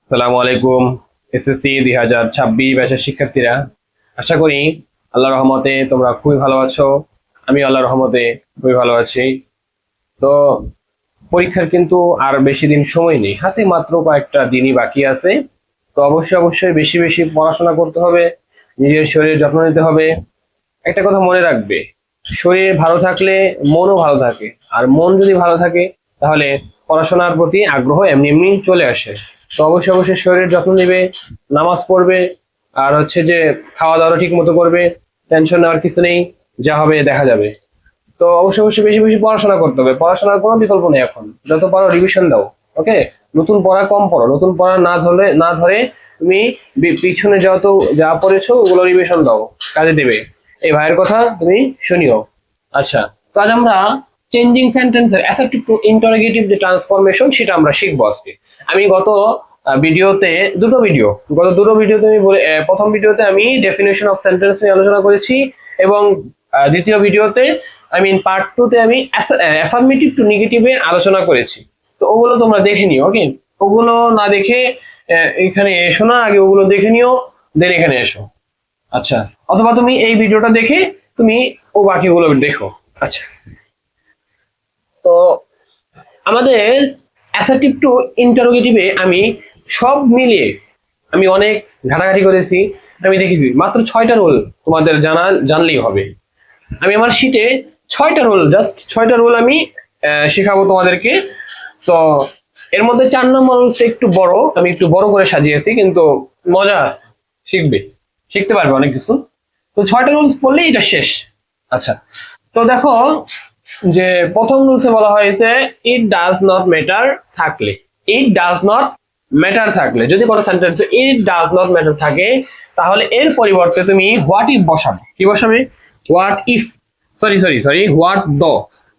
আসসালামু আলাইকুম। এসএসসি 2026 ব্যাচের শিক্ষার্থীরা, আশা করি আল্লাহর রহমতে তোমরা খুবই ভালো আছো। আমি আল্লাহর রহমতে খুবই ভালো আছি। তো পরীক্ষার কিন্তু আর বেশি দিন সময় নেই, হাতে মাত্র কয়েকটা দিনই বাকি আছে। তো অবশ্যই বেশি বেশি পড়াশোনা করতে হবে, নিজের শরীরের যত্ন নিতে হবে। একটা কথা মনে রাখবে, শরীর ভালো থাকলে মনও ভালো থাকে, আর মন যদি ভালো থাকে তাহলে পড়াশোনার প্রতি আগ্রহ এমনি এমনি চলে আসে। তো অবশ্যই শরীরের যত্ন নেবে, নামাজ পড়বে, আর হচ্ছে যে খাওয়া দাওয়া ঠিক মতো করবে। টেনশন নেওয়ার কিছু নেই, যা হবে দেখা যাবে। তো অবশ্যই বেশি বেশি পড়াশোনা করতে হবে, পড়াশোনার কোনো বিকল্প নেই এখন। যত পারো রিভিশন দাও, ওকে। নতুন পড়া কম পড়ো, নতুন পড়া না ধরে তুমি পিছনে যত যা পড়েছো ওগুলো রিভিশন দাও, কাজে দেবে। এই ভাইয়ের কথা তুমি শুনিও। আচ্ছা, তো আজ আমরা চেঞ্জিং সেন্টেন্সের অ্যাসার্টিভ টু ইন্টারোগেটিভ যে ট্রান্সফরমেশন সেটা আমরা শিখবো আজকে। আমি গত দুটো ভিডিওতে আমি প্রথম ভিডিওতে আমি ডেফিনেশন অফ সেন্টেন্স নিয়ে আলোচনা করেছি, এবং দ্বিতীয় ভিডিওতে পার্ট 2 তে আমি অ্যাফার্মেটিভ টু নেগেটিভে আলোচনা করেছি। তো ওগুলো তোমরা দেখে নিও, ওকে। ওগুলো না দেখে এখানে এসো না, আগে ওগুলো দেখে নিও, দেন এখানে এসো। আচ্ছা, অথবা তুমি এই ভিডিওটা দেখে তুমি বাকিগুলো দেখো। আচ্ছা, তো আমাদের অ্যাসার্টিভ টু ইন্টারোগেটিভে আমি সব মিলিয়ে আমি অনেক ঘাটাঘাটি করেছি। আমি দেখেছি মাত্র 6টা রুল তোমাদের জানলেই হবে। আমি আমার শিটে 6টা রুল আমি শেখাবো তোমাদেরকে। তো এর মধ্যে 4 নম্বর রুলসটা আমি একটু বড় করে সাজিয়েছি, কিন্তু মজা আছে, শিখতে পারবে অনেক কিছু। তো 6টা রুলস পড়লেই এটা শেষ। আচ্ছা, তো দেখো যে প্রথম রুলসে বলা হয়েছে ইট ডাজ নট ম্যাটার থাকলে। যদি কোনো সেন্টেন্সে ইট ডাজ নট ম্যাটার থাকে, তাহলে এর পরিবর্তে তুমি হোয়াট ইফ বসাবে। কি বসাবে?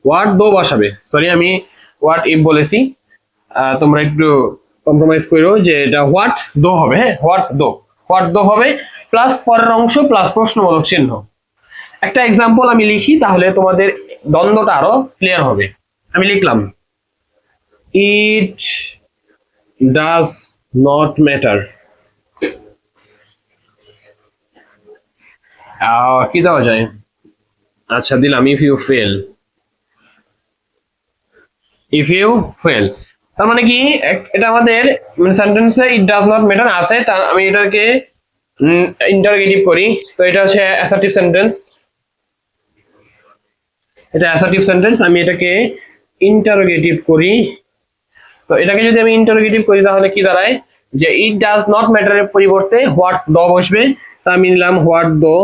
হোয়াট দো বসাবে। সরি, আমি হোয়াট ইফ বলেছি, তোমরা একটু কম্প্রোমাইজ করো যে এটা হোয়াট দো হবে। হ্যাঁ, হোয়াট দো হবে, প্লাস পরের অংশ প্লাস প্রশ্নবোধক চিহ্ন। একটা এক্সাম্পল আমি লিখি, তাহলে তোমাদের দ্বন্দ্বটা আরো ক্লিয়ার হবে। আমি লিখলাম ইট ডাজ নট ম্যাটার। কি দেওয়া যায়? আচ্ছা, দিলাম ইফ ইউ ফেল। তার মানে কি, এটা আমাদের সেন্টেন্সে ইট ডাজ নট ম্যাটার আছে, তার আমি এটাকে ইন্টারোগেটিভ করি। তো এটা হচ্ছে অ্যাসার্টিভ সেন্টেন্স, আমি এটাকে ইন্টারোগেটিভ করি। তো এটাকে যদি আমি ইন্টারোগেটিভ করি তাহলে কি দাঁড়ায়, যে ইট ডাজ নট ম্যাটারের পরিবর্তে হোয়াট দো বসবে। তা আমি নিলাম হোয়াট দো।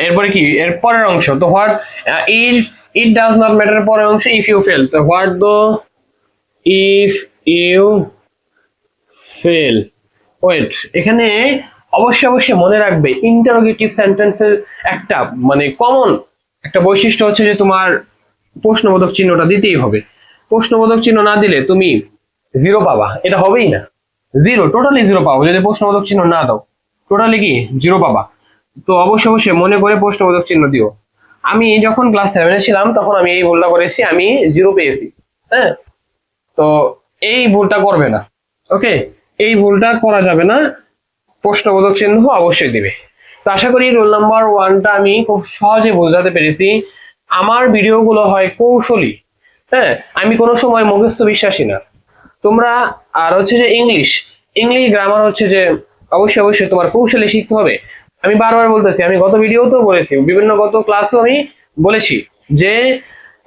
এরপরে কি, এর পরের অংশ তো হোয়াট ইট ডাজ নট ম্যাটারের পরের অংশ ইফ ইউ ফেল। তো হোয়াট দো ইফ ইউ ফেল। ওয়েট, এখানে অবশ্যই মনে রাখবে ইন্টারোগেটিভ সেন্টেন্সের একটা কমন একটা বৈশিষ্ট্য হচ্ছে যে তোমার প্রশ্নবোধক চিহ্নটা দিতেই হবে। প্রশ্নবোধক চিহ্ন না দিলে তুমি 0 পাবা, এটা হবেই না। টোটালি জিরো পাবো যদি প্রশ্নবোধক চিহ্ন না দাও, টোটালি কি 0 পাবা। তো অবশ্যই মনে করে প্রশ্নবোধক চিহ্ন দিও। আমি যখন ক্লাস 7-এ ছিলাম তখন আমি এই ভুলটা করেছি, আমি 0 পেয়েছি। হ্যাঁ, তো এই ভুলটা করবে না, ওকে। এই ভুলটা করা যাবে না, প্রশ্নবোধক চিহ্ন অবশ্যই দিবে। তো আশা করি রোল নাম্বার 1টা আমি খুব সহজে বোঝাতে পেরেছি। আমার ভিডিওগুলো হয় কৌশলী, হ্যাঁ, আমি কোনো সময় মুখস্থ বিশ্বাসী না। তোমরা আর হচ্ছে যে ইংলিশ গ্রামার হচ্ছে যে অবশ্যই তোমার কৌশলে শিখতে হবে। আমি বারবার বলতেছি, আমি গত ভিডিওতেও বলেছি, গত ক্লাসেও আমি বলেছি যে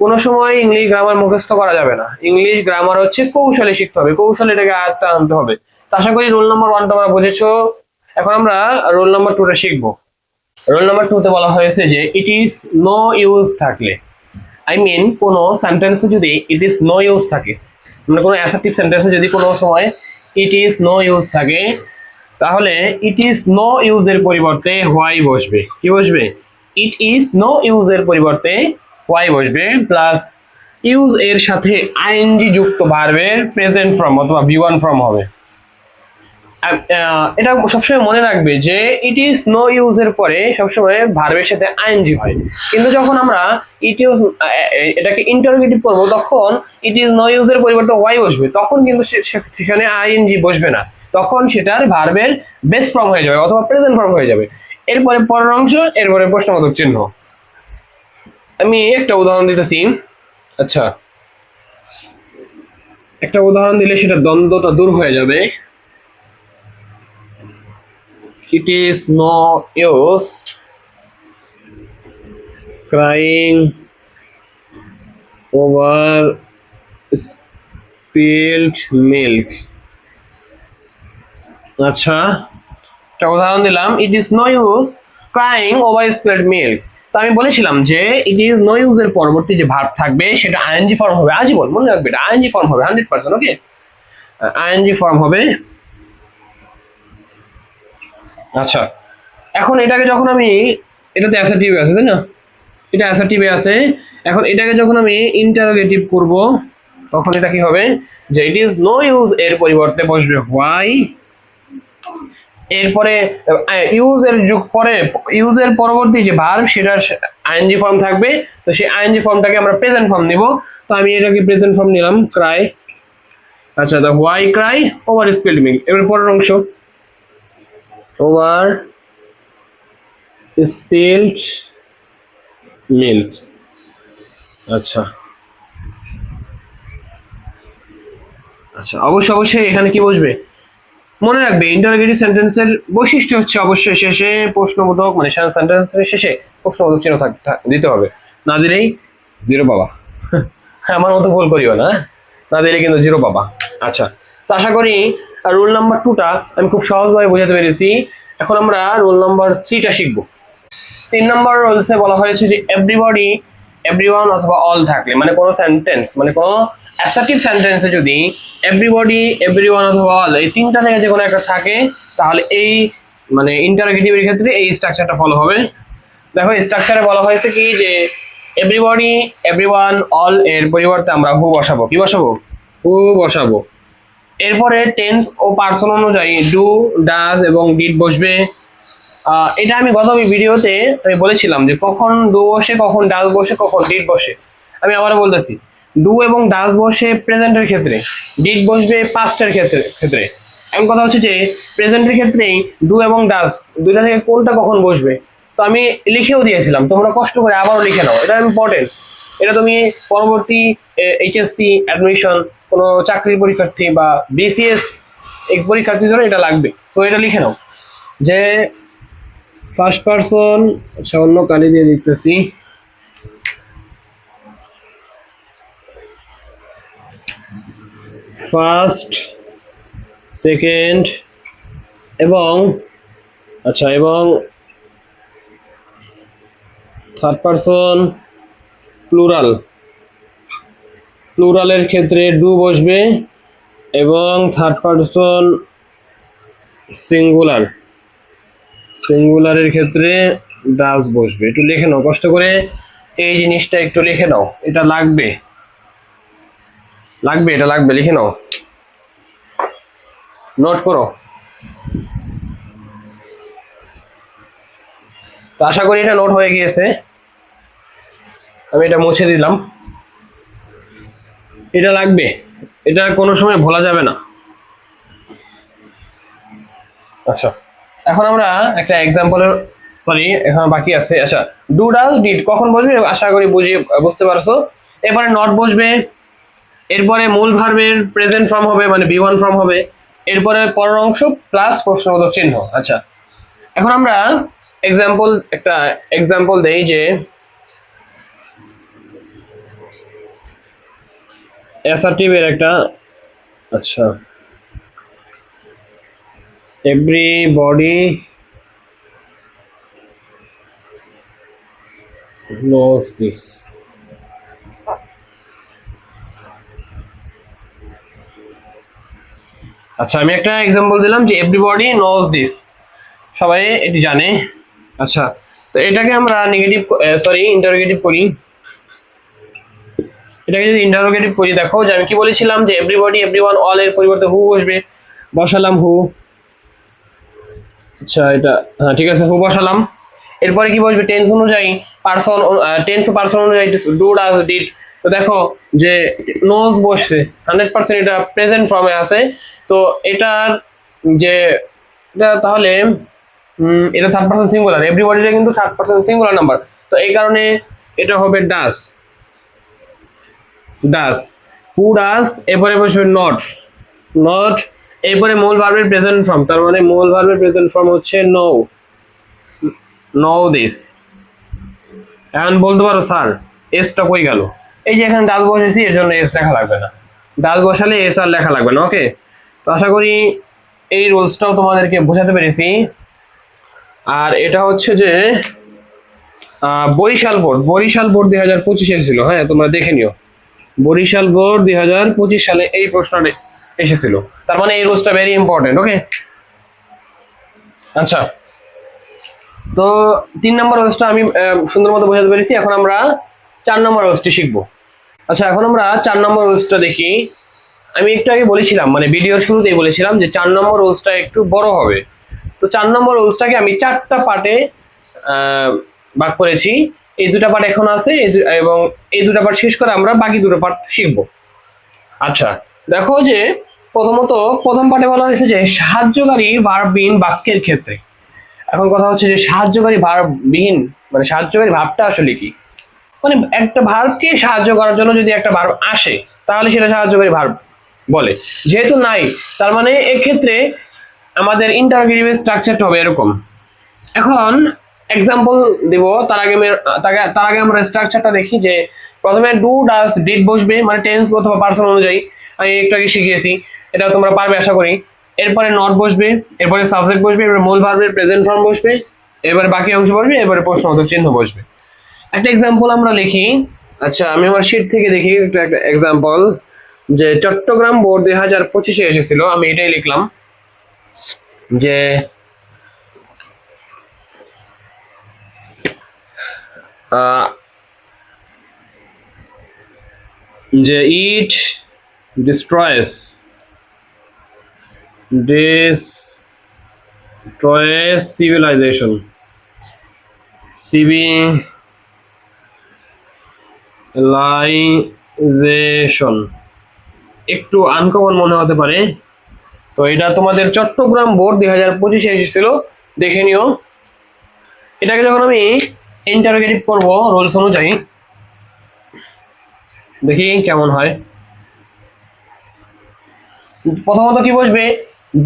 কোনো সময় ইংলিশ গ্রামার মুখস্থ করা যাবে না। ইংলিশ গ্রামার হচ্ছে কৌশলে শিখতে হবে, কৌশলে এটাকে আয়ত্তে আনতে হবে। তো আশা করি রোল নাম্বার 1 তোমরা বুঝেছো। এখন আমরা রোল নাম্বার 2টা শিখবো। রোল নাম্বার 2তে বলা হয়েছে যে ইট ইজ নো ইউজ থাকলে, কোনো সেন্টেন্সে যদি ইট ইজ নো ইউজ থাকে, কোনো অ্যাসার্টিভ সেন্টেন্সে যদি কোনো সময় ইট ইজ নো ইউজ থাকে, তাহলে ইট ইজ নো ইউজের পরিবর্তে হোয়াই বসবে। কি বসবে? ইট ইজ নো ইউজের পরিবর্তে হোয়াই বসবে, প্লাস ইউজ এর সাথে আইএনজি যুক্ত ভার্বের প্রেজেন্ট ফর্ম অথবা V1 ফর্ম হবে। এটা সবসময় মনে রাখবে যে ইট ইজ নো ইউজ এর পরে সবসময় ভার্বের সাথে আইএনজি হয়, কিন্তু যখন আমরা ইট ইউজ এটাকে ইন্টারোগেটিভ করবো তখন ইট ইজ নো ইউজ এর পরিবর্তে ওয়াই বসবে, তখন কিন্তু সেখানে আইএনজি বসবে না, তখন সেটার ভার্বের বেস ফর্ম হয়ে যাবে অথবা প্রেজেন্ট ফর্ম হয়ে যাবে। এরপরে পরের অংশ, এরপরে প্রশ্নবোধক চিহ্ন। আমি একটা উদাহরণ দিতেছি। আচ্ছা, একটা উদাহরণ দিলে সেটা দ্বন্দ্বটা দূর হয়ে যাবে। It is no use crying over spilled milk. আচ্ছা, একটা উদাহরণ দিলাম, it is no use crying over spilled milk. তো আমি বলেছিলাম যে ইট ইজ নো ইউজ এর পরবর্তী যে ভার্ব থাকবে সেটা আইএনজি ফর্ম হবে, আজীবন মনে রাখবে এটা আইএনজি ফর্ম হবে 100%। ওকে, আইএনজি ফর্ম হবে। আচ্ছা, এখন এটাকে যখন আমি, এটাতে অ্যাসার্টিভে আছে তাই না, এটা অ্যাসার্টিভে আছে, এখন এটাকে যখন আমি ইন্টারোগেটিভ করব তখন এটা কি হবে যে ইট ইজ নো ইউজ এর পরিবর্তে বসবে হোয়াই, এরপরে ইউজ এর যুগ পরে ইউজ এর পরবর্তী যে ভার্ব সেটার আইএনজি ফর্ম থাকবে, তো সেই আইএনজি ফর্মটাকে আমরা প্রেজেন্ট ফর্ম নিব। তো আমি এটাকে প্রেজেন্ট ফর্ম নিলাম ক্রাই। আচ্ছা, তো why Cry over spilled milk. এবার পরের অংশ, ওভার স্পিল্ড মিল্ক। আচ্ছা আচ্ছা, অবশ্যই এখানে কি বসবে মনে রাখবে, ইন্টারোগেটিভ সেন্টেন্সের বৈশিষ্ট্য হচ্ছে অবশ্যই শেষে প্রশ্নবোধক, মানে সেন্টেন্সের শেষে প্রশ্নবোধক চিহ্ন দিতে হবে, না দিলেই জিরো পাবা। আমার মতো ভুল করিও না, না দিলে কিন্তু জিরো পাবা। আচ্ছা, তো আশা করি রুল নাম্বার 2টা আমি খুব সহজভাবে বোঝাতে পেরেছি। এখন আমরা রুল নাম্বার 3টা শিখবো। 3 নম্বর রুলসে বলা হয়েছে যে এভরিবডি, এভরিওয়ান অথবা অল থাকলে, মানে কোনো সেন্টেন্স, মানে কোনো অ্যাসার্টিভ সেন্টেন্সে যদি এভরিবডি, এভরিওয়ান অথবা অল এই তিনটা থেকে যে কোনো একটা থাকে তাহলে এই মানে ইন্টারোগেটিভের ক্ষেত্রে এই স্ট্রাকচারটা ফলো হবে। দেখো স্ট্রাকচারে বলা হয়েছে কি যে এভরিবডি, এভরিওয়ান, অল এর পরিবর্তে আমরা হু বসাবো। কি বসাবো? হু বসাবো। এরপরে টেন্স ও পার্সন অনুযায়ী ডু, ডাজ এবং ডিড বসবে। এটা আমি গত ভিডিওতে আমি বলেছিলাম যে কখন ডু বসে, কখন ডাজ বসে, কখন ডিড বসে। আমি আবারও বলতেছি, ডু এবং ডাজ বসে প্রেজেন্টের ক্ষেত্রে, ডিড বসবে পাস্টের ক্ষেত্রে। এমন কথা হচ্ছে যে প্রেজেন্টের ক্ষেত্রেই ডু এবং ডাজ দুইটা থেকে কোনটা কখন বসবে। তো আমি লিখেও দিয়েছিলাম, তোমরা কষ্ট করে আবারও লিখে নাও, এটা ইম্পর্টেন্ট। এটা তুমি পরবর্তী এইচএসসি অ্যাডমিশন, কোনো চাকরির পরীক্ষার্থী বা বিসিএস এই পরীক্ষার্থীর জন্য এটা লাগবে। সো এটা লিখে নাও যে ফার্স্ট পারসন, আচ্ছা অন্য কালি দিয়ে লিখতেছি, ফার্স্ট, সেকেন্ড এবং আচ্ছা এবং থার্ড পারসন প্লুরাল, প্লুরালের ক্ষেত্রে ডু বসবে এবং থার্ড পারসন সিঙ্গুলার, সিঙ্গুলারের ক্ষেত্রে ডাজ বসবে। একটু লিখে নাও কষ্ট করে, এই জিনিসটা একটু লিখে নাও, এটা লাগবে, এটা লাগবে, লিখে নাও, নোট করো। তো আশা করি এটা নোট হয়ে গিয়েছে, আমি এটা মুছে দিলাম। এটা লাগবে, এটা কোনো সময় ভোলা যাবে না। আচ্ছা, এখন আমরা একটা এক্সাম্পলের, সরি এখন বাকি আছে। আচ্ছা, ডু, ডাজ, ডিড কখন বসবে আশা করি বুঝতে পারছো। এরপরে নট বসবে, এরপরে মূল ভার্বের প্রেজেন্ট ফর্ম হবে, মানে বি1 ফর্ম হবে, এরপরে পরের অংশ প্লাস প্রশ্নবোধক চিহ্ন। আচ্ছা, এখন আমরা একটা এক্সাম্পল দেই যে অ্যাসার্টিভের একটা, আচ্ছা everybody knows this. আচ্ছা, আমি একটা এক্সাম্পল দিলাম যে এভরিবডি নোজ দিস, সবাই এটি জানে। আচ্ছা, তো এটাকে আমরা ইন্টারোগেটিভ করি। এটাকে যদি ইন্টারোগেটিভ করি, দেখো যে আমি কি বলেছিলাম যে এভরিবডি, এভরিওয়ান, অল এর পরিবর্তে হু বসবে, বসালাম হু। আচ্ছা এটা হ্যাঁ ঠিক আছে, হু বসালাম। এরপরে কি বসবে, টেন্স অনুযায়ী পারসন, টেন্স ও পারসন অনুযায়ী ডু ডাজ ডিড। তো দেখো যে নোজ বসছে 100%, এটা প্রেজেন্ট ফর্মে আছে। তো এটার যে এটা তাহলে এটা থার্ড পারসন সিঙ্গুলার, এভরিবডিটা কিন্তু থার্ড পারসন সিঙ্গুলার নাম্বার। তো এই কারণে এটা হবে ডাস, ডাস, হু ডাস। এরপরে বসবে নট, নট। এরপরে মূল ভার্বের প্রেজেন্ট ফর্ম, তার মানে মূল ভার্বের প্রেজেন্ট ফর্ম হচ্ছে নো, নো দিস। এখন বলতে পারো স্যার এসটা কই গেল, এই যে এখানে ডাস বসেছি এর জন্য এস লেখা লাগবে না, ডাস বসালে এস আর লেখা লাগবে না। ওকে, তো আশা করি এই রুলসটাও তোমাদেরকে বোঝাতে পেরেছি। আর এটা হচ্ছে যে বরিশাল বোর্ড, বরিশাল বোর্ড 2025 এসেছিল, হ্যাঁ তোমরা দেখে নিও। বরিশাল বোর্ড 2025 সালে এই প্রশ্নটা এসেছিল, তার মানে এই রুলসটা ভেরি ইম্পর্টেন্ট। ওকে, আচ্ছা তো 3 নম্বর রোজটা আমি সুন্দর মতো বোঝাতে পেরেছি। এখন আমরা 4 নম্বর রোজটি শিখবো। আচ্ছা এখন আমরা 4 নম্বর রোজটা দেখি। আমি একটু আগে বলেছিলাম, মানে ভিডিওর শুরুতেই বলেছিলাম যে 4 নম্বর রোজটা একটু বড় হবে। তো 4 নম্বর রোজটাকে আমি 4টা পার্টে ভাগ করেছি। এই দুটা পার্ট এখন আছে, এবং এই দুটা পার্ট শেষ করে আমরা বাকি দুটো পার্ট শিখবো। আচ্ছা দেখো যে প্রথমত প্রথম পার্টে বলা হয়েছে যে সাহায্যকারী ভার্ববিহীন বাক্যের ক্ষেত্রে। এখন কথা হচ্ছে যে সাহায্যকারী ভার্ববিহীন মানে সাহায্যকারী ভাবটা আসলে কি, মানে একটা ভার্বকে সাহায্য করার জন্য যদি একটা ভার্ব আসে তাহলে সেটা সাহায্যকারী ভার্ব বলে। যেহেতু নাই, তার মানে এক্ষেত্রে আমাদের ইন্টারোগেটিভ স্ট্রাকচারটা হবে এরকম। এখন এক্সাম্পল দিব, তার আগে আমরা স্ট্রাকচারটা দেখি। যে প্রথমে ডু ডাজ ডিড বসবে, মানে টেন্স অথবা পারসন অনুযায়ী, আমি একটু আগে শিখিয়েছি, এটা তোমরা পারবে আশা করি। এরপরে নট বসবে, এরপরে সাবজেক্ট বসবে, এরপরে মূল ভার্বের প্রেজেন্ট ফর্ম বসবে, এরপরে বাকি অংশ বসবে, এরপরে প্রশ্নবোধক চিহ্ন বসবে। একটা এক্সাম্পল আমরা লিখি। আচ্ছা আমি আমার শীট থেকে দেখি একটা এক্সাম্পল, যে চট্টগ্রাম বোর্ড 2025 এসেছিল, আমি এটাই লিখলাম যে যে ইট ডিস্ট্রয়েস সিভিলাইজেশন, সিভিলাইজেশন একটু আনকমন মনে হতে পারে। তো এটা তোমাদের চট্টগ্রাম বোর্ড 2025 এসেছিল, দেখে নিও। এটাকে যখন আমি ইন্টারোগেটিভ করব রুলস অনুযায়ী, দেখি কেমন হয়। প্রথমত কি বসবে,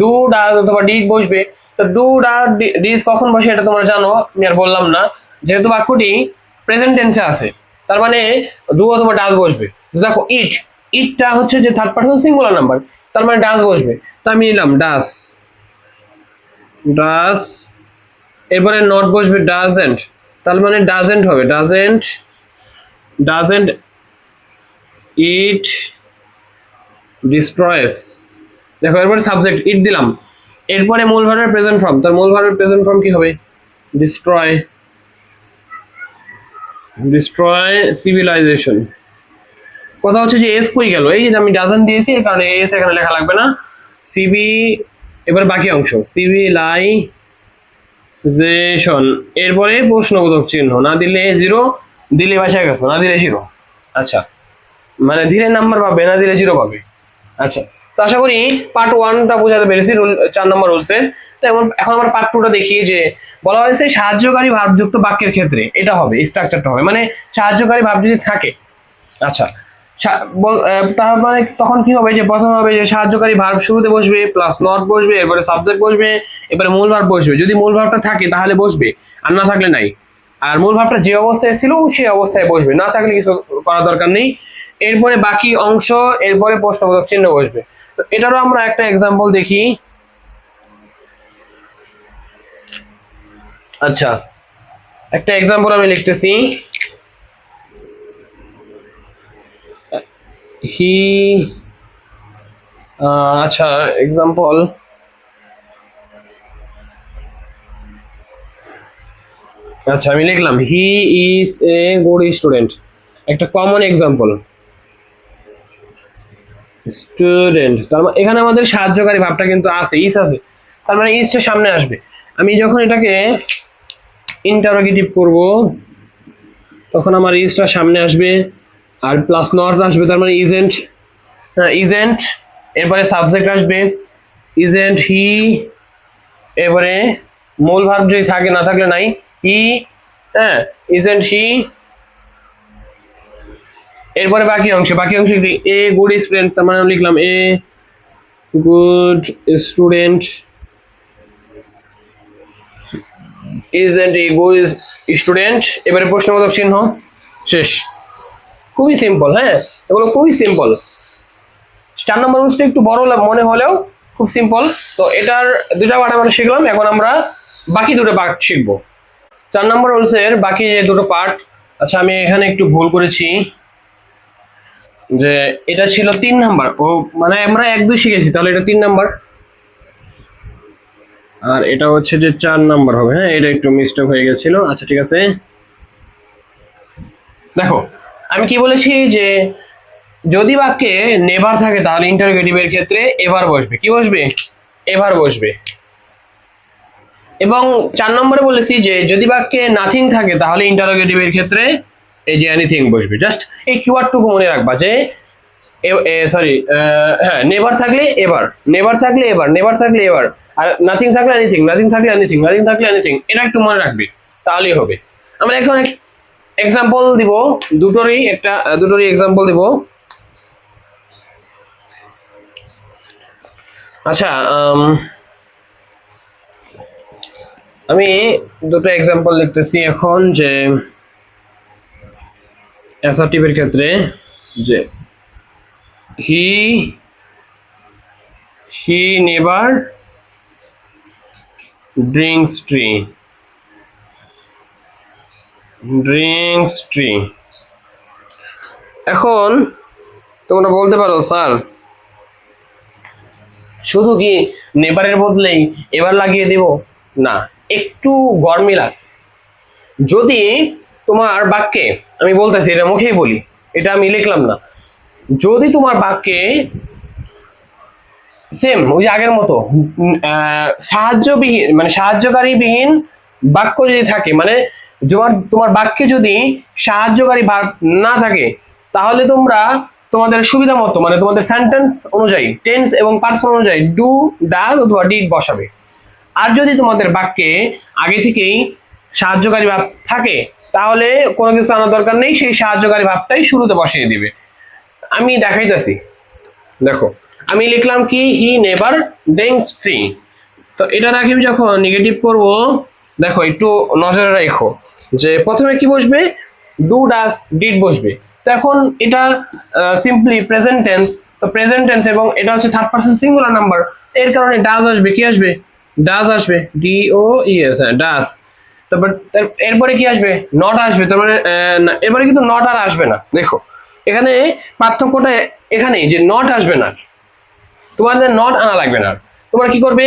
ডু ডাজ অথবা ডিড বসবে। তো ডু ডাজ ডিজ কখন বসে এটা তোমরা জানো, আমি আর বললাম না। যেহেতু বাক্যটি প্রেজেন্ট টেন্সে আছে, তার মানে ডু অথবা ডাজ বসবে। দেখো ইট, ইটটা হচ্ছে যে থার্ড পারসন সিঙ্গুলার নাম্বার, তার মানে ডাজ বসবে। তো আমি নিলাম ডাজ, ডাজ। এরপরে নট বসবে ডাজেন্ট, তার মানে ডাজেন্ট হবে, ডাজেন্ট, ডাজেন্ট ইট ডিস্ট্রয়েস। দেখো এরপরে সাবজেক্ট ইট দিলাম, এরপরে মূল ভার্বের প্রেজেন্ট ফর্ম, তার মূল ভার্বের প্রেজেন্ট ফর্ম কি হবে, ডিস্ট্রয়, ডিস্ট্রয় সিভিলাইজেশন। কথা হচ্ছে যে এস কই গেল, এই যে আমি ডাজন দিয়েছি এই কারণে এস এখানে লেখা লাগবে না, সিবি। এবার বাকি অংশ সিভিলাইজেশন, এরপরে প্রশ্নবোধক চিহ্ন, না দিলে জিরো, দিলে ভাষায় গেছো, না দিলে জিরো। আচ্ছা মানে দিলে নাম্বার পাবে, না দিলে জিরো পাবে। আচ্ছা তো আশা করি পার্ট 1টা বোঝাতে পেরেছি 4 নম্বর রুলসে। তো এখন আমরা পার্ট 2টা দেখি। যে বলা হয়েছে সাহায্যকারী ভার্বযুক্ত বাক্যের ক্ষেত্রে এটা হবে, স্ট্রাকচারটা হবে, মানে সাহায্যকারী ভার্ব যদি থাকে। আচ্ছা তার মানে তখন কি হবে, যে প্রথম হবে যে সাহায্যকারী ভার্ব শুরুতে বসবে, প্লাস নট বসবে, এরপরে সাবজেক্ট বসবে, এরপরে মূল ভার্ব বসবে। যদি মূল ভার্বটা থাকে তাহলে বসবে, আর না থাকলে নাই। আর মূল ভার্বটা যে অবস্থায় ছিল সেই অবস্থায় বসবে, না থাকলে কিছু করার দরকার নেই। এরপরে বাকি অংশ, এরপরে প্রশ্নবোধক চিহ্ন বসবে। তো এটারও আমরা একটা এক্সাম্পল দেখি। আচ্ছা একটা এক্সাম্পল আমি লিখতেছি। হি আচ্ছা এক্সাম্পল, আচ্ছা আমি লিখলাম he is a good student, একটা কমন এক্সাম্পল স্টুডেন্ট। তার মানে এখানে আমাদের সাহায্যকারী ভাবটা কিন্তু আছে, ইস আছে, তার মানে ইসটা সামনে আসবে। আমি যখন এটাকে ইন্টারোগেটিভ করব তখন আমার ইজটা সামনে আসবে আর প্লাস নট আসবে, তার মানে ইজেন্ট, ইজেন্ট, এরপরে সাবজেক্ট আসবে ইজেন্ট হি, এবারে মূল ভার্ব যদি থাকে, না থাকলে নাই, হি, হ্যাঁ ইজেন্ট হি। এরপরে বাকি অংশ কি, এ গুড স্টুডেন্ট, তার মানে লিখলাম a good student isn't a good student. এবারে প্রশ্নবোধক চিহ্ন, শেষ। খুবই সিম্পল, হ্যাঁ এগুলো খুবই সিম্পল। 4 নম্বর রুলসটা একটু বড় মনে হলেও খুব সিম্পল। তো এটার দুটা পার্ট আমরা শিখলাম, এখন আমরা বাকি দুটো পার্ট শিখবো। 4 নম্বর রুলসের বাকি যে দুটো পার্ট, আচ্ছা আমি এখানে একটু ভুল করেছি, যে এটা ছিল 3 নাম্বার, ও মানে আমরা 1 2 শিখেছি, তাহলে এটা 3 নাম্বার আর এটা হচ্ছে যে 4 নাম্বার হবে। হ্যাঁ এটা একটু মিস্টেক হয়ে গেছিল। আচ্ছা ঠিক আছে, দেখো আমি কি বলেছি যে যদি বাক্যে নেভার থাকে তাহলে ইন্টারোগেটিভের ক্ষেত্রে এভার বসবে। কি বসবে? এভার বসবে। এবং 4 নম্বরে বলেছি যে যদি বাক্যে নাথিং থাকে তাহলে ইন্টারোগেটিভের ক্ষেত্রে এই যে এনিথিং বসবে। জাস্ট এই কিওয়ার্ডটুকু মনে রাখবা যে সরি, হ্যাঁ নেভার থাকলে এভার, নেভার থাকলে এভার, নেভার থাকলে এভার, আর নাথিং থাকলে এনিথিং, নাথিং থাকলে এনিথিং, নাথিং থাকলে এনিথিং, এটা একটু মনে রাখবে তাহলেই হবে। আমরা এখন এক্সাম্পল দিব, দুটোরই এক্সাম্পল দিব। আচ্ছা আমি দুটো এক্সাম্পল লিখতেছি এখন, যে অ্যাসার্টিভের ক্ষেত্রে, যে he never drinks tea, এখন তোমরা বলতে পারো স্যার শুধু কি নেভারের বদলেই এবার লাগিয়ে দিব? না, একটু গরমিল আছে। যদি তোমার বাক্যে, আমি বলতেছি এটা মুখেই বলি, এটা আমি লিখলাম না, যদি তোমার বাক্যে সেম ওই যে আগের মতো সাহায্যবিহীন মানে সাহায্যকারীবিহীন বাক্য যদি থাকে, মানে তোমার বাক্যে যদি সাহায্যকারী ভার্ব না থাকে, তাহলে তোমরা তোমাদের সুবিধা মতো মানে তোমাদের সেন্টেন্স অনুযায়ী টেন্স এবং পার্সন অনুযায়ী ডু, ডাজ অথবা ডিড বসাবে। আর যদি তোমাদের বাক্যে আগে থেকেই সাহায্যকারী ভাব থাকে তাহলে কোনো কিছু আনার দরকার নেই, সেই সাহায্যকারী ভাবটাই শুরুতে বসিয়ে দিবে। আমি দেখাইতেছি, দেখো আমি লিখলাম কি হি নেভার ড্রিঙ্কস টি। তো এটা রাখি যখন নেগেটিভ করব, দেখো একটু নজরে রাখো যে প্রথমে কি বসবে, ডু ডাজ ডিড বসবে। তো এখন এটা সিম্পলি প্রেজেন্ট টেন্স, তো প্রেজেন্ট টেন্স এবং এটা হচ্ছে থার্ড পারসন সিঙ্গুলার নাম্বার, এর কারণে ডাজ আসবে। কি আসবে? ডাজ আসবে, D O E S, does. তারপর এরপরে কি আসবে? নট আসবে। তার মানে এরপরে কিন্তু নট আর আসবে না। দেখো এখানে পার্থক্যটা এখানেই, যে নট আসবে না, তোমাদের নট আনা লাগবে না। তোমরা কি করবে?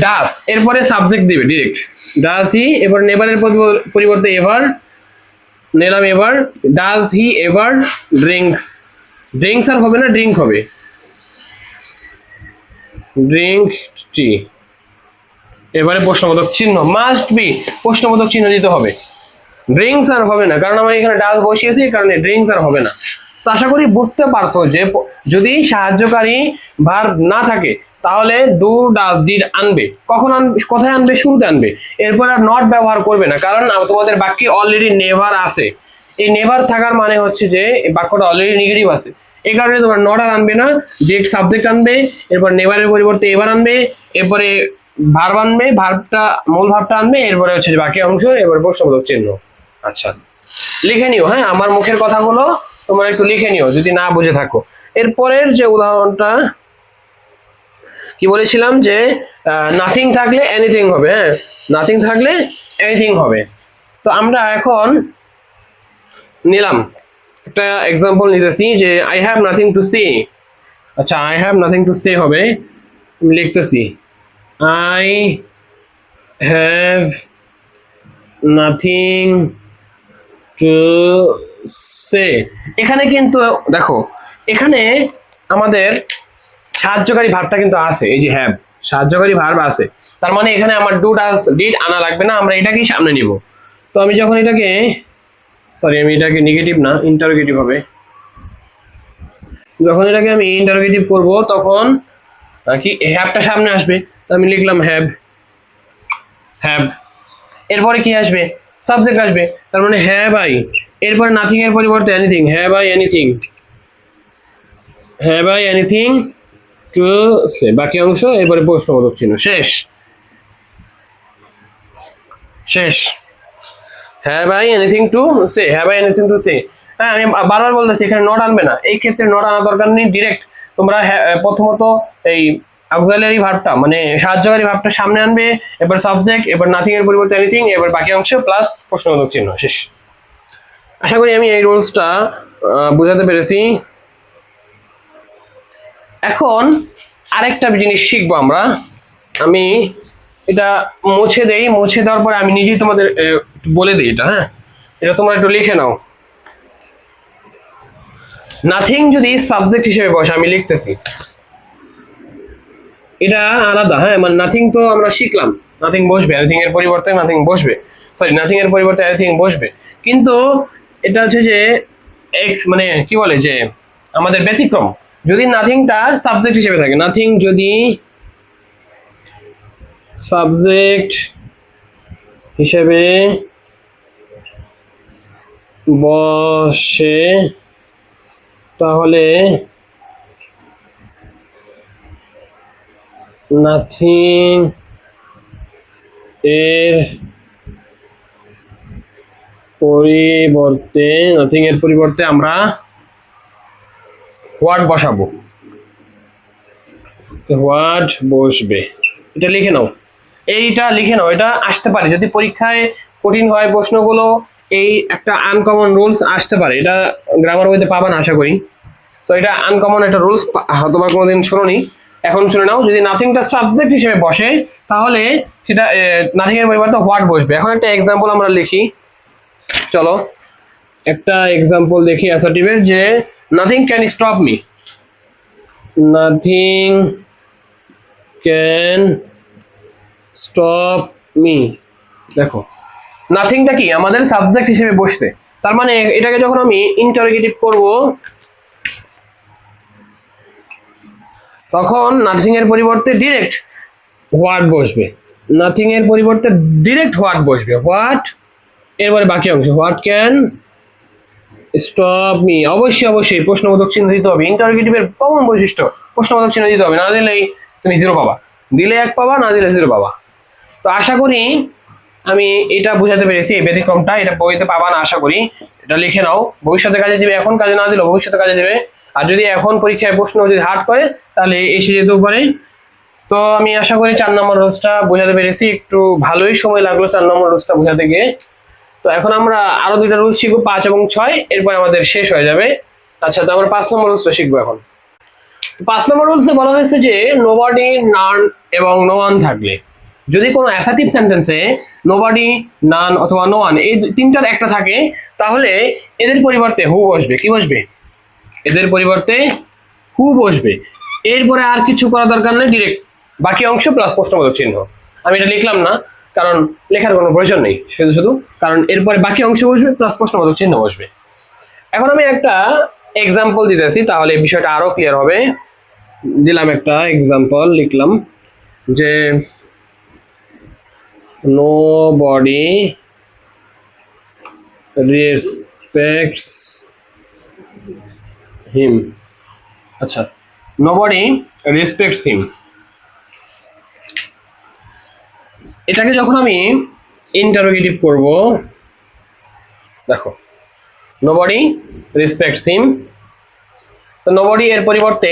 ডাস, এরপরে সাবজেক্ট দিবে ডিরেক্ট, ডাস হি, এবার নেভারের পরিবর্তে এভার নিলাম, এভার ডাস হি এভার ড্রিঙ্কস, ড্রিঙ্কস আর হবে না, ড্রিঙ্ক হবে, ড্রিঙ্ক টি। এবারে প্রশ্নবোধক চিহ্ন, মাস্ট বি প্রশ্নবোধক চিহ্ন দিতে হবে, ড্রিঙ্কস আর হবে না, কারণ আমার এখানে ডাস বসিয়েছি, এই কারণে ড্রিঙ্কস আর হবে না। তো আশা করি বুঝতে পারছো যে যদি সাহায্যকারী ভার্ব না থাকে তাহলে ডু ডাজ ডিড আনবে। কখন আনবে? কোথায় আনবে? শুরুতে আনবে। এরপর আর নট ব্যবহার করবে না, কারণ তোমাদের বাক্যে অলরেডি নেভার আছে। এই নেভার থাকার মানে হচ্ছে যে এই বাক্যটা অলরেডি নেগেটিভ আছে, এই কারণে তোমার নট আর আনবে না, ডিরেক্ট সাবজেক্ট আনবে, এরপর নেভারের পরিবর্তে এবার আনবে, এরপরে ভার্ব আনবে, ভার্বটা মূল ভার্বটা আনবে, এরপরে হচ্ছে বাকি অংশ, এবার প্রশ্নবোধক চিহ্ন। আচ্ছা লিখে নিও, হ্যাঁ আমার মুখের কথাগুলো তোমরা একটু লিখে নিও যদি না বুঝে থাকো। এরপরের যে উদাহরণটা কি বলেছিলাম, যে নাথিং থাকলে এনিথিং হবে। হ্যাঁ নাথিং থাকলে এনিথিং হবে। তো আমরা এখন নিলাম একটা এক্সাম্পল নিতেছি, যে I have nothing to say. আচ্ছা I have nothing to say হবে, লিখতেছি I have nothing to say. এখানে কিন্তু দেখো এখানে আমাদের সাহায্যকারী ভাবটা কিন্তু আছে, এই যে হ্যাভ, সাহায্যকারী ভার্ব আছে, তার মানে এখানে আমার ডু ডাজ ডিড আনা লাগবে না, আমরা এটাকেই সামনে নিব। তো আমি যখন এটাকে আমি এটাকে নেগেটিভ না ইন্টারোগেটিভ হবে, যখন এটাকে আমি ইন্টারোগেটিভ করব তখন কি হ্যাভটা সামনে আসবে, তো আমি লিখলাম হ্যাভ, হ্যাভ। এরপরে কি আসবে, সাবজেক্ট আসবে, তার মানে হ্যাভ আই, এরপরে নাথিং এর পরিবর্তে anything, have I anything, have I anything to say, বাকি অংশ এরপরে প্রশ্নবোধক চিহ্ন, শেষ শেষ। Have I anything to say, have I anything to say. হ্যাঁ, আমি বারবার বলতেছি এখানে নট আনবে না, এই ক্ষেত্রে নট আনা দরকার নেই, ডিরেক্ট তোমরা প্রথমত এই অক্সিলারি ভার্বটা মানে সাহায্যকারী ভার্বটা সামনে আনবে, এবার সাবজেক্ট, এবার নাথিং এর পরিবর্তে এনিথিং, এবার বাকি অংশ প্লাস প্রশ্নবোধক চিহ্ন, শেষ। আশা করি আমি এই রুলসটা বোঝাতে পেরেছি। এখন আরেকটা জিনিস শিখবো আমরা, আমি এটা মুছে দেই, মুছে দেওয়ার পরে আমি নিজেই তোমাদের বলে দিই এটা। হ্যাঁ, এটা তোমরা একটু লিখে নাও। নাথিং যদি সাবজেক্ট হিসেবে বসে, আমি লিখতেছি, এটা আলাদা। হ্যাঁ, মানে নাথিং তো আমরা শিখলাম নাথিং বসবে, এনিথিং এর পরিবর্তে নাথিং বসবে, নাথিং এর পরিবর্তে এনিথিং বসবে, কিন্তু এটা হচ্ছে যে এক্স মানে কি বলে যে আমাদের ব্যতিক্রম, যদি নাথিংটা সাবজেক্ট হিসেবে থাকে, নাথিং যদি সাবজেক্ট হিসেবে বসে তাহলে নাথিং এর পরিবর্তে আমরা হোয়াট বসাবো, হোয়াট বসবে, এটা লিখে নাও, এইটা লিখে নাও। এটা আসতে পারে যদি পরীক্ষায় কঠিন হয় প্রশ্নগুলো, এই একটা আনকমন রুলস আসতে পারে, এটা গ্রামার বইতে পাবা না আশা করি। তো এটা আনকমন একটা রুলস, তোমার কোনোদিন শোনোনি, এখন শুনে নাও। যদি নাথিংটা সাবজেক্ট হিসেবে বসে তাহলে সেটা নাথিং এর পরিবর্তে হোয়াট বসবে। এখন একটা এক্সাম্পল আমরা লিখি, চলো একটা এক্সাম্পল দেখি অ্যাসার্টিভের, যে nothing can stop me, nothing can stop me. দেখো নাথিংটা কি আমাদের সাবজেক্ট হিসেবে বসছে, তার মানে এটাকে যখন আমি ইন্টারোগেটিভ করব তখন নাথিং এর পরিবর্তে ডিরেক্ট হোয়াট বসবে, নাথিং এর পরিবর্তে ডিরেক্ট হোয়াট বসবে, হোয়াট, এরপরে বাকি অংশ হোয়াট ক্যান স্টপ মি। অবশ্যই অবশ্যই প্রশ্নবোধক চিহ্ন দিতে হবে, ইন্টারোগেটিভের কমন বৈশিষ্ট্য প্রশ্নবোধক চিহ্ন দিতে হবে, না দিলেই তুমি 0 পাবা, দিলে 1 পাবা, না দিলে 0 পাবা। তো আশা করি আমি এটা বুঝাতে পেরেছি, এই ব্যতিক্রমটা এটা বইতে পাবা না আশা করি, এটা লিখে নাও, ভবিষ্যতে কাজে দিবে, এখন কাজে না দিলেও ভবিষ্যতে কাজে দিবে। আর যদি এখন পরীক্ষায় প্রশ্ন যদি হার্ড করে তাহলে এসে যেতেও পারে। তো আমি আশা করি 4 নম্বর রোজটা বোঝাতে পেরেছি, একটু ভালোই সময় লাগলো 4 নম্বর রোজটা বোঝাতে গিয়ে। তো এখন আমরা আরো 2টা রুলস শিখবো, 5 এবং 6, এরপর আমাদের শেষ হয়ে যাবে। আচ্ছা, তো আমরা 5 নম্বর রুলসটা শিখবো এখন। 5 নম্বর রুলসে বলা হয়েছে যে নোবডি, নান এবং নো ওয়ান থাকলে, যদি কোনো অ্যাসার্টিভ সেন্টেন্সে নোবডি, নান অথবা নো ওয়ান এই তিনটার একটা থাকে, তাহলে এদের পরিবর্তে হু বসবে। কি বসবে? এদের পরিবর্তে হু বসবে। এরপরে আর কিছু করা দরকার নেই, ডিরেক্ট বাকি অংশ প্লাস প্রশ্নবোধক চিহ্ন। আমি এটা লিখলাম না, কারণ লেখার কোনো প্রয়োজন নেই, শুধু শুধু কারণ এরপরে বাকি অংশ বসবে প্লাস প্রশ্নবোধক চিহ্ন বসবে। এখন আমি একটা এক্সাম্পল দিতেছি, তাহলে এই বিষয়টা আরো ক্লিয়ার হবে। দিলাম একটা এক্সাম্পল, লিখলাম যে nobody respects him। আচ্ছা, nobody respects him, এটাকে যখন আমি ইন্টারোগেটিভ করব, দেখো nobody respects him, তো nobody এর পরিবর্তে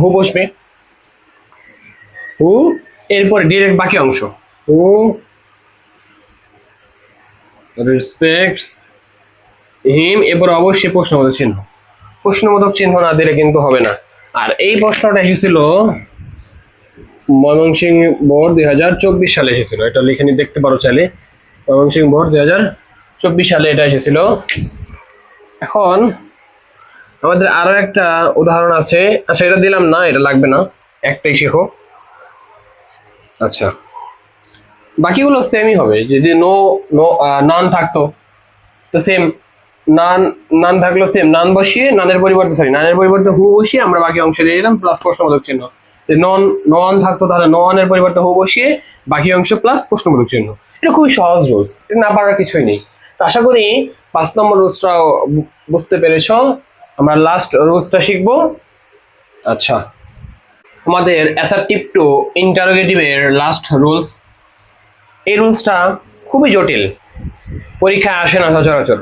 হু বসবে, হু এরপরে ডিরেক্ট বাকি অংশ হু respects him, এরপর অবশ্যই প্রশ্নবোধক চিহ্ন। প্রশ্নবোধক চিহ্ন না দিলে কিন্তু হবে না। আর এই প্রশ্নটা এসেছিল ময়মনসিংহ বোর্ড 2024 সালে এসেছিল, এটা লিখে নিয়ে দেখতে পারো চাইলে, ময়মনসিংহ বোর্ড 2024 সালে এটা এসেছিল। এখন আমাদের আরো একটা উদাহরণ আছে, আচ্ছা এটা দিলাম না, এটা লাগবে না, একটাই শেখো। আচ্ছা, বাকিগুলো সেমই হবে। যদি নো নো নান থাকতো তো সেম, নান নান থাকলো সেম, নান বসিয়ে নানের পরিবর্তে নানের পরিবর্তে হু বসিয়ে আমরা বাকি অংশ দিয়ে দিলাম প্লাস প্রশ্নবোধক চিহ্ন। নন নন থাকতো তাহলে ননের পরিবর্তে হু বসিয়ে বাকি অংশ প্লাস প্রশ্নবোধক চিহ্ন। এটা খুবই সহজ রুলস, এটা না পারার কিছুই নেই। তো আশা করি 5 নম্বর রুলসটাও বুঝতে পেরেছ। আমরা লাস্ট রুলসটা শিখবো। আচ্ছা, আমাদের অ্যাসার্টিভ টু ইন্টারোগেটিভের লাস্ট রুলস। এই রুলসটা খুবই জটিল, পরীক্ষায় আসে না সচরাচর,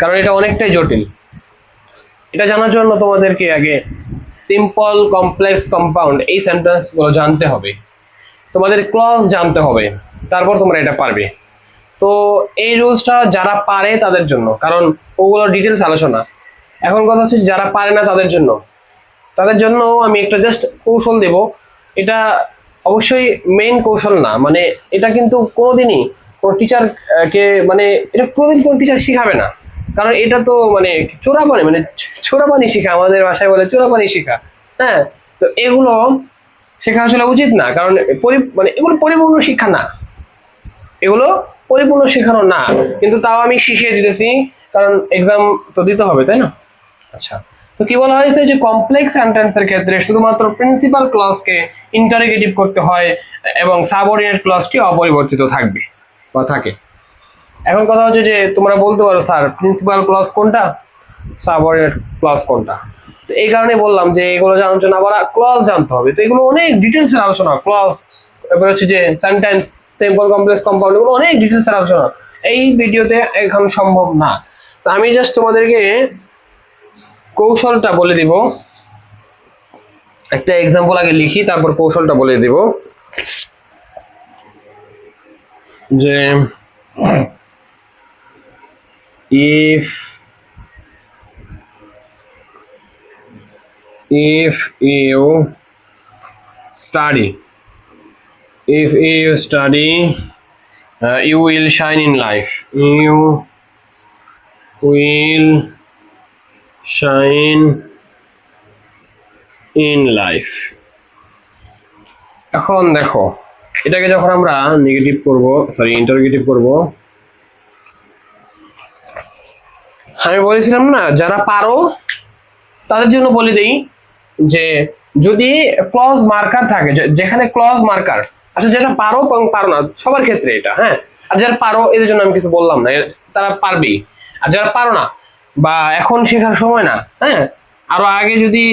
কারণ এটা অনেকটাই জটিল। এটা জানার জন্য তোমাদেরকে আগে সিম্পল, কমপ্লেক্স, কম্পাউন্ড এই সেন্টেন্সগুলো জানতে হবে, তোমাদের ক্লজ জানতে হবে, তারপর তোমরা এটা পারবে। তো এই রুলসটা যারা পারে তাদের জন্য, কারণ ওগুলো ডিটেলস আলোচনা। এখন কথা হচ্ছে যারা পারে না তাদের জন্য আমি একটা জাস্ট কৌশল দেব। এটা অবশ্যই মেইন কৌশল না, মানে এটা কিন্তু কোনোদিনই কোনো টিচার কে মানে এটা কোনোদিন কোনো টিচার শিখাবে না, কারণ এটা তো মানে চোরাপানি, মানে চোরাপানি শিখা, আমাদের ভাষায় বলে চোরাপানি শিখা। হ্যাঁ, তো এগুলো শেখা আসলে উচিত না, কারণ মানে এগুলো পরিপূর্ণ শিক্ষা না, এগুলো পরিপূর্ণ শেখানো না, কিন্তু তাও আমি শিখিয়ে দিতেছি, কারণ এক্সাম তো দিতে হবে, তাই না? আচ্ছা, তো কি বলা হয়েছে যে কমপ্লেক্স সেন্টেন্সের ক্ষেত্রে শুধুমাত্র প্রিন্সিপাল ক্লজকে ইন্টারোগেটিভ করতে হয় এবং সাবঅর্ডিনেট ক্লজটি অপরিবর্তিত থাকবে বা থাকে। এখন কথা হচ্ছে যে তোমরা বলতে পারো স্যার প্রিন্সিপাল ক্লজ কোনটা, সাবঅর্ডিনেট ক্লজ কোনটা। তো এই কারণে বললাম যে এগুলো জানার জন্য আবার ক্লজ জানতে হবে। তো এগুলো অনেক ডিটেলসের আলোচনা, ক্লজ, এবার হচ্ছে যে সেন্টেন্স, সিম্পল, কমপ্লেক্স, কম্পাউন্ড, এগুলো অনেক ডিটেলসের আলোচনা, এই ভিডিওতে এখন সম্ভব না। তো আমি জাস্ট তোমাদেরকে কৌশলটা বলে দিব, একটা এক্সাম্পল আগে লিখি তারপর কৌশলটা বলে দিব। যে if you study, you will shine in life, you will shine in life। এখন দেখো, এটাকে যখন আমরা নেগেটিভ করব, সরি ইন্টারোগেটিভ করব, আমি বলেছিলাম না যারা পারো তাদের জন্য বলে দেই যে যদি ক্লজ মার্কার থাকে, যেখানে ক্লজ মার্কার, আচ্ছা যেটা পারো এবং পারো না সবার ক্ষেত্রে এটা, হ্যাঁ, আর যারা পারো এদের জন্য আমি কিছু বললাম না, তারা পারবেই। আর যারা পারো না বা এখন শেখার সময় না, হ্যাঁ, আরো আগে যদি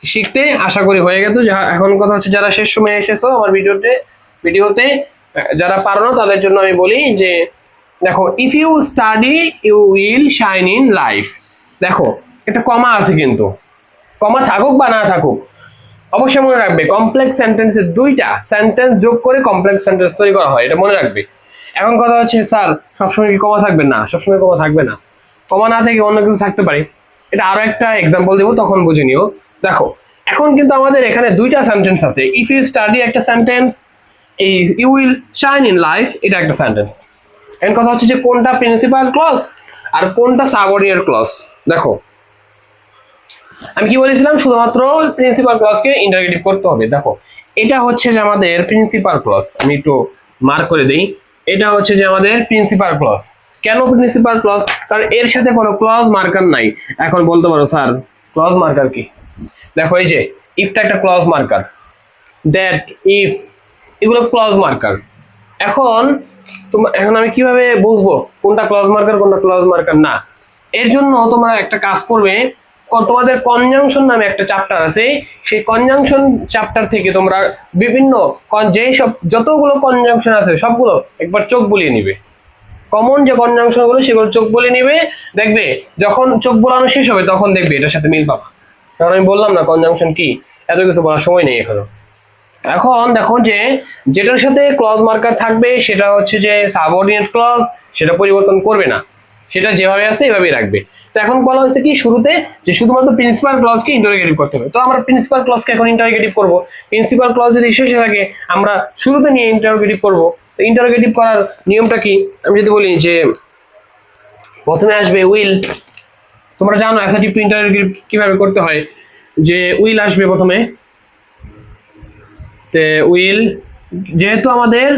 শিখতে আশা করি হয়ে গেত। এখন কথা হচ্ছে যারা শেষ সময় এসেছো আমার ভিডিওতে যারা পারো না তাদের জন্য আমি বলি যে দেখো, if you study you will shine in life. দেখো একটা কমা আছে, কিন্তু কমা থাকুক বা না থাকুক অবশ্যই মনে রাখবে কমপ্লেক্স সেন্টেন্সের দুইটা সেন্টেন্স যোগ করে কমপ্লেক্স সেন্টেন্স তৈরি করা হয়, এটা মনে রাখবে। এখন কথা হচ্ছে স্যার সবসময় কি কমা থাকবে? না, সবসময় কমা থাকবে না, কমা না থেকে অন্য কিছু থাকতে পারে। এটা আরো একটা এক্সাম্পল দেবো, তখন বুঝে নিও। দেখো এখন কিন্তু আমাদের এখানে দুইটা সেন্টেন্স আছে, ইফ ইউ স্টাডি একটা সেন্টেন্স, এই you will shine in life এটা একটা সেন্টেন্স। এখন কথা হচ্ছে যে কোনটা প্রিন্সিপাল ক্লজ আর কোনটা সাবঅর্ডিনেট ক্লজ। দেখো আমি কি বলেছিলাম, শুধুমাত্র প্রিন্সিপাল ক্লজকে ইন্টারোগেটিভ করতে হবে। দেখো এটা হচ্ছে যে আমাদের প্রিন্সিপাল ক্লজ, আমি একটু মার্ক করে দিই, এটা হচ্ছে যে আমাদের প্রিন্সিপাল ক্লজ। কেন প্রিন্সিপাল ক্লজ? কারণ এর সাথে কোনো ক্লজ মার্কার নাই। এখন বলতে পারো স্যার ক্লজ মার্কার কি? দেখো এই যে ইফটা একটা ক্লজ মার্কার, দ্যাট, ইফ, এগুলো ক্লজ মার্কার। এখন এখন আমি কিভাবে বুঝবো কোনটা ক্লজ মার্কার কোনটা ক্লজ মার্কার না? এর জন্য তোমরা একটা কাজ করবে, তোমাদের কনজাংশন নামে একটা চ্যাপ্টার আছে, সেই কনজাংশন চ্যাপ্টার থেকে তোমরা বিভিন্ন যে সব যতগুলো কনজাংশন আছে সবগুলো একবার চোখ বুলিয়ে নিবে। কমন যে কনজাংশন গুলো সেগুলো চোখ বুলিয়ে নিবে, দেখবে যখন চোখ বোলানো শেষ হবে তখন দেখবে এটার সাথে মিল পাবা। কারণ আমি বললাম না কনজাংশন কি, এত কিছু বলার সময় নেই এখনো। এখন দেখো যে যেটার সাথে ক্লজ মার্কার থাকবে সেটা হচ্ছে যে সাবঅর্ডিনেট ক্লজ, সেটা পরিবর্তন করবে না, সেটা যেভাবে আছে এভাবেই রাখবে। তো এখন বলা হয়েছে কি শুরুতে যে শুধুমাত্র প্রিন্সিপাল ক্লজকে ইন্টারোগেটিভ করতে হবে, তো আমরা প্রিন্সিপাল ক্লজকে এখন ইন্টারোগেটিভ করব। প্রিন্সিপাল ক্লজ যদি শেষে থাকে আমরা শুরুতে নিয়ে ইন্টারোগেটিভ করব। তো ইন্টারোগেটিভ করার নিয়মটা কি আমি যদি বলি যে প্রথমে আসবে উইল, তোমরা জানো অ্যাসার্টিভ টু ইন্টারোগেটিভ কিভাবে করতে হয়, যে উইল আসবে প্রথমে, তে উইল যেহেতু আমাদের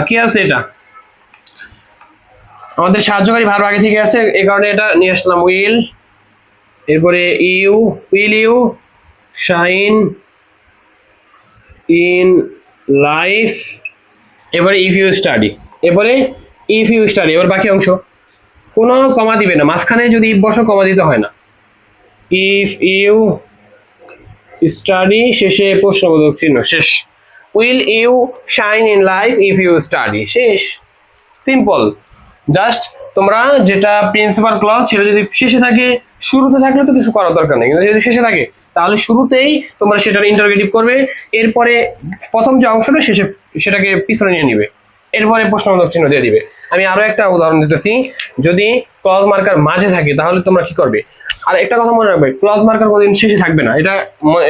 কি আছে, এটা আমাদের সাহায্যকারী ভার্ব আগে থেকে আছে, এই কারণে এটা নিয়ে আসলাম উইল। এরপরে will you shine in life. এবারে ইফ ইউ স্টাডি, এবারে ইফ ইউ স্টাডি, এবার বাকি অংশ কোনো কমা দিবে না, মাঝখানে যদি ইফ বসো কমা দিতে হয় না। ইফ ইউ স্টাডি, শেষে প্রশ্নবোধক চিহ্ন, শেষ। Will you shine in life if you study, শেষ, সিম্পল। জাস্ট তোমরা যেটা প্রিন্সিপাল ক্লজ সেটা যদি শেষে থাকে, শুরুতে থাকলে তো কিছু করার দরকার নেই, কিন্তু যদি শেষে থাকে তাহলে শুরুতেই তোমরা সেটার ইন্টারোগেটিভ করবে, এরপরে প্রথম যে অংশটা শেষে সেটাকে পিছনে নিয়ে নিবে, এরপরে প্রশ্নবোধক চিহ্ন দিয়ে দিবে। আমি আরো একটা উদাহরণ দিতেছি, যদি ক্লজ মার্কার মাঝে থাকে তাহলে তোমরা কি করবে। আর একটা কথা মনে রাখবে, ক্লজ মার্কার কোনোদিন শেষে থাকবে না, এটা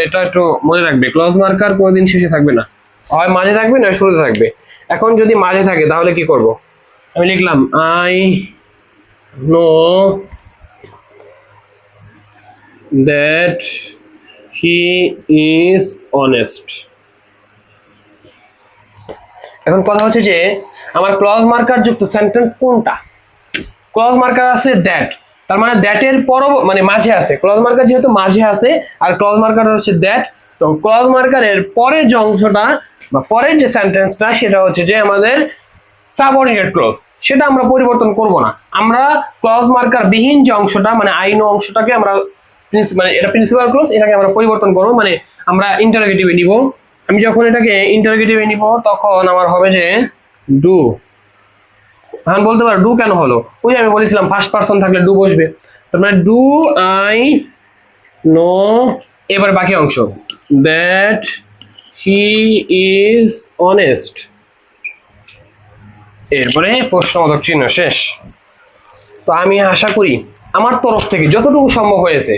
এটা একটু মনে রাখবে, ক্লজ মার্কার কোনোদিন শেষে থাকবে না, হয় মাঝে থাকবে না শুরুতে থাকবে। এখন যদি মাঝে থাকে তাহলে কি করব, আমি লিখলাম I know that he is honest. এখন কথা হচ্ছে যে আমার ক্লজ মার্কার যুক্ত সেন্টেন্স কোনটা। ক্লজ মার্কার আছে দ্যাট, তার মানে দ্যাটের পর মানে মাঝে আছে, ক্লজ মার্কার যেহেতু মাঝে আছে আর ক্লজ মার্কার হচ্ছে দ্যাট, তো ক্লজ মার্কারের পরের যে অংশটা বা পরের যে সেন্টেন্সটা সেটা হচ্ছে যে আমাদের সাবঅর্ডিনেট ক্লজ, সেটা আমরা পরিবর্তন করব না। আমরা ক্লজ মার্কার বিহীন যে অংশটা মানে আই নো অংশটাকে আমরা মানে এটা প্রিন্সিপাল ক্লজ, এটাকে আমরা পরিবর্তন করব, মানে আমরা ইন্টারোগেটিভে নিব। আমি যখন এটাকে ইন্টারোগেটিভে নিব তখন আমার হবে যে ডু। এখন বলতে পারো ডু কেন হলো, ওই আমি বলেছিলাম ফার্স্ট পারসন থাকলে ডু বসবে, তার মানে ডু আই নো, এবার বাকি অংশ দ্যাট হি ইজ অনেস্ট, এরপরে প্রশ্নবোধক চিহ্ন, শেষ। তো আমি আশা করি আমার তরফ থেকে যতটুকু সম্ভব হয়েছে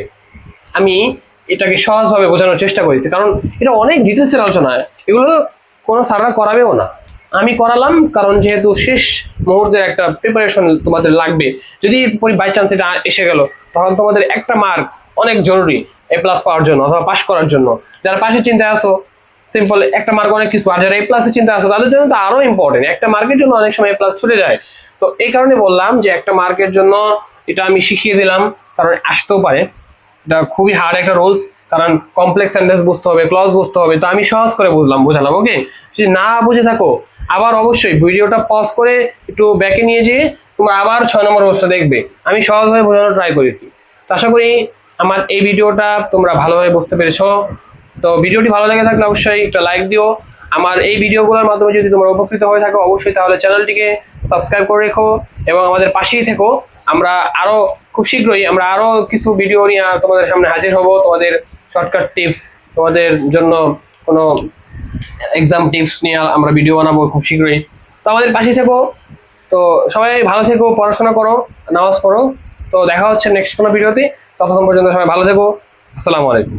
আমি এটাকে সহজভাবে বোঝানোর চেষ্টা করেছি, কারণ এটা অনেক ডিটেলসের আলোচনা, এগুলো কোনো স্যাররা করাবেও না, আমি করালাম, কারণ যেহেতু শেষ মুহূর্তের একটা প্রিপারেশন তোমাদের লাগবে, যদি বাই চান্স এটা এসে গেল তখন তোমাদের একটা মার্ক অনেক জরুরি এ প্লাস পাওয়ার জন্য অথবা পাস করার জন্য। যারা পাশের চিন্তায় আসো সিম্পল একটা মার্ক অনেক কিছু, আর যারা এ প্লাসের চিন্তা আসো তাদের জন্য তো আরো ইম্পর্টেন্ট, একটা মার্কের জন্য অনেক সময় এ প্লাস ছুটে যায়। তো এই কারণে বললাম যে একটা মার্কের জন্য এটা আমি শিখিয়ে দিলাম, কারণ আসতেও পারে, এটা খুবই হার্ড একটা রুলস, কারণ কমপ্লেক্স সেন্টেন্স বুঝতে হবে, ক্লজ বুঝতে হবে, তো আমি সহজ করে বোঝালাম। ওকে, যদি না বুঝে থাকো আবার অবশ্যই ভিডিওটা পজ করে একটু ব্যাকে নিয়ে যেয়ে তোমরা আবার 6 নম্বর অবস্থা দেখবে, আমি সহজভাবে বোঝানোর ট্রাই করেছি। তো আশা করি আমার এই ভিডিওটা তোমরা ভালোভাবে বুঝতে পেরেছো। তো ভিডিওটি ভালো লেগে থাকলে অবশ্যই একটা লাইক দিও। আমার এই ভিডিওগুলোর মাধ্যমে যদি তোমরা উপকৃত হয়ে থাকো অবশ্যই তাহলে চ্যানেলটিকে সাবস্ক্রাইব করে রেখো এবং আমাদের পাশেই থেকো। আমরা আরো খুব শীঘ্রই আমরা আরো কিছু ভিডিও নিয়ে তোমাদের সামনে হাজির হব, তোমাদের শর্টকাট টিপস, তোমাদের জন্য কোনো এক্সাম টিপস নিয়ে আমরা ভিডিও বানাবো খুব শীঘ্রই। তো আমাদের পাশেই থেকো। তো সবাই ভালো থেকো, পড়াশোনা করো, নামাজ পড়ো। তো দেখা হচ্ছে নেক্সট কোনো ভিডিওতে, ততক্ষণ পর্যন্ত সবাই ভালো থেকো। আসসালামু আলাইকুম।